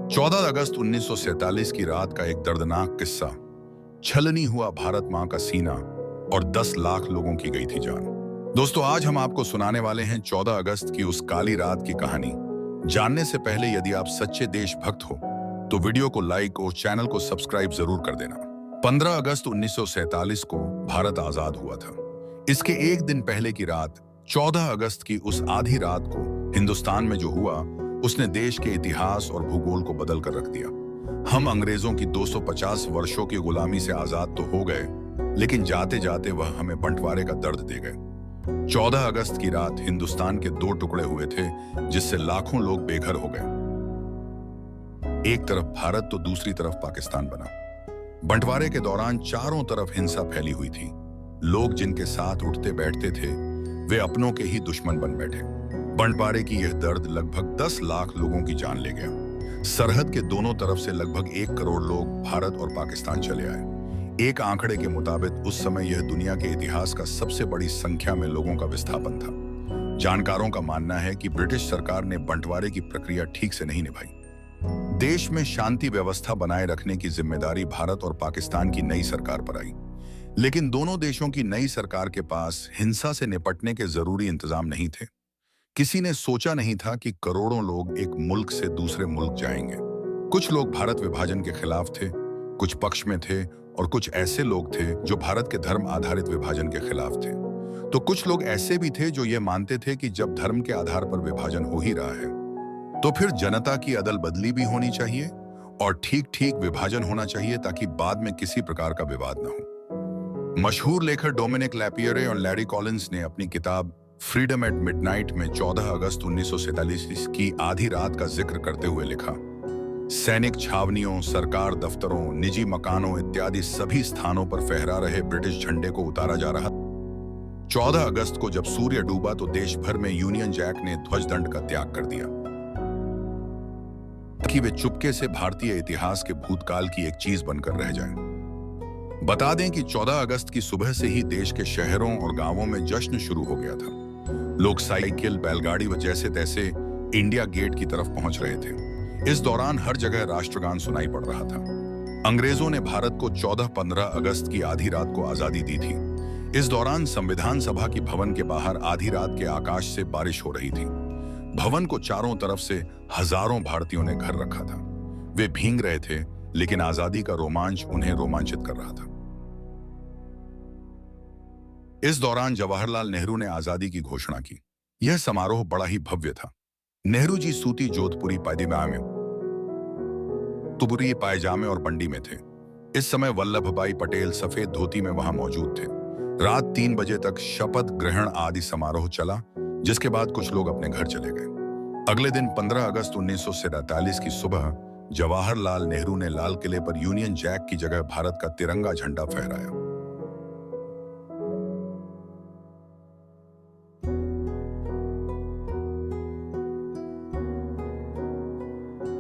14 अगस्त 1947 की रात का एक दर्दनाक किस्सा। छलनी हुआ भारत मां का सीना और 10 लाख लोगों की गई थी जान। दोस्तों, आज हम आपको सुनाने वाले हैं 14 अगस्त की उस काली रात की कहानी। जानने से पहले यदि आप सच्चे देशभक्त हो तो वीडियो को लाइक और चैनल को सब्सक्राइब जरूर कर देना। 15 अगस्त 1947 को भारत आजाद हुआ था। इसके एक दिन पहले की रात 14 अगस्त की उस आधी रात को हिंदुस्तान में जो हुआ उसने देश के इतिहास और भूगोल को बदल कर रख दिया। हम अंग्रेजों की 250 वर्षों की गुलामी से आजाद तो हो गए, लेकिन जाते जाते वह हमें बंटवारे का दर्द दे गए। 14 अगस्त की रात हिंदुस्तान के 2 टुकड़े हुए थे, जिससे लाखों लोग बेघर हो गए। एक तरफ भारत तो दूसरी तरफ पाकिस्तान बना। बंटवारे के दौरान चारों तरफ हिंसा फैली हुई थी। लोग जिनके साथ उठते बैठते थे वे अपनों के ही दुश्मन बन बैठे। बंटवारे की यह दर्द लगभग 10 लाख लोगों की जान ले गया। सरहद के दोनों तरफ से लगभग 1 करोड़ लोग भारत और पाकिस्तान चले आए। एक आंकड़े के मुताबिक उस समय यह दुनिया के इतिहास का सबसे बड़ी संख्या में लोगों का विस्थापन था। जानकारों का मानना है कि ब्रिटिश सरकार ने बंटवारे की प्रक्रिया ठीक से नहीं निभाई। देश में शांति व्यवस्था बनाए रखने की जिम्मेदारी भारत और पाकिस्तान की नई सरकार पर आई, लेकिन दोनों देशों की नई सरकार के पास हिंसा से निपटने के जरूरी इंतजाम नहीं थे। किसी ने सोचा नहीं था कि करोड़ों लोग एक मुल्क से दूसरे मुल्क जाएंगे। कुछ लोग भारत विभाजन के खिलाफ थे, कुछ पक्ष में थे और कुछ ऐसे लोग थे जो भारत के धर्म आधारित विभाजन के खिलाफ थे। तो कुछ लोग ऐसे भी थे जो ये मानते थे कि जब धर्म के आधार पर विभाजन हो ही रहा है तो फिर जनता की अदल बदली भी होनी चाहिए और ठीक ठीक विभाजन होना चाहिए, ताकि बाद में किसी प्रकार का विवाद न हो। मशहूर लेखक डोमिनिक लैपियरे और लैरी कॉलिंस ने अपनी किताब फ्रीडम एट मिडनाइट में 14 अगस्त 1947 की आधी रात का जिक्र करते हुए लिखा, सैनिक छावनियों, सरकार दफ्तरों, निजी मकानों इत्यादि सभी स्थानों पर फहरा रहे ब्रिटिश झंडे को उतारा जा रहा। 14 अगस्त को जब सूर्य डूबा तो देश भर में यूनियन जैक ने ध्वजदंड का त्याग कर दिया कि वे चुपके से भारतीय इतिहास के भूतकाल की एक चीज बनकर रह जाएं। बता दें कि 14 अगस्त की सुबह से ही देश के शहरों और गांवों में जश्न शुरू हो गया था। लोग साइकिल, बैलगाड़ी व जैसे तैसे इंडिया गेट की तरफ पहुंच रहे थे। इस दौरान हर जगह राष्ट्रगान सुनाई पड़ रहा था। अंग्रेजों ने भारत को 14-15 अगस्त की आधी रात को आजादी दी थी। इस दौरान संविधान सभा की भवन के बाहर आधी रात के आकाश से बारिश हो रही थी। भवन को चारों तरफ से हजारों भारतीयों ने घर रखा था। वे भीग रहे थे, लेकिन आजादी का रोमांच उन्हें रोमांचित कर रहा था। इस दौरान जवाहरलाल नेहरू ने आजादी की घोषणा की। यह समारोह बड़ा ही भव्य था। नेहरू जी सूती जोधपुरी पायजामे और बंडी में थे। इस समय वल्लभ भाई पटेल सफेद धोती में वहां मौजूद थे। रात 3 बजे तक शपथ ग्रहण आदि समारोह चला, जिसके बाद कुछ लोग अपने घर चले गए। अगले दिन 15 अगस्त 1947 की सुबह जवाहरलाल नेहरू ने लाल किले पर यूनियन जैक की जगह भारत का तिरंगा झंडा फहराया।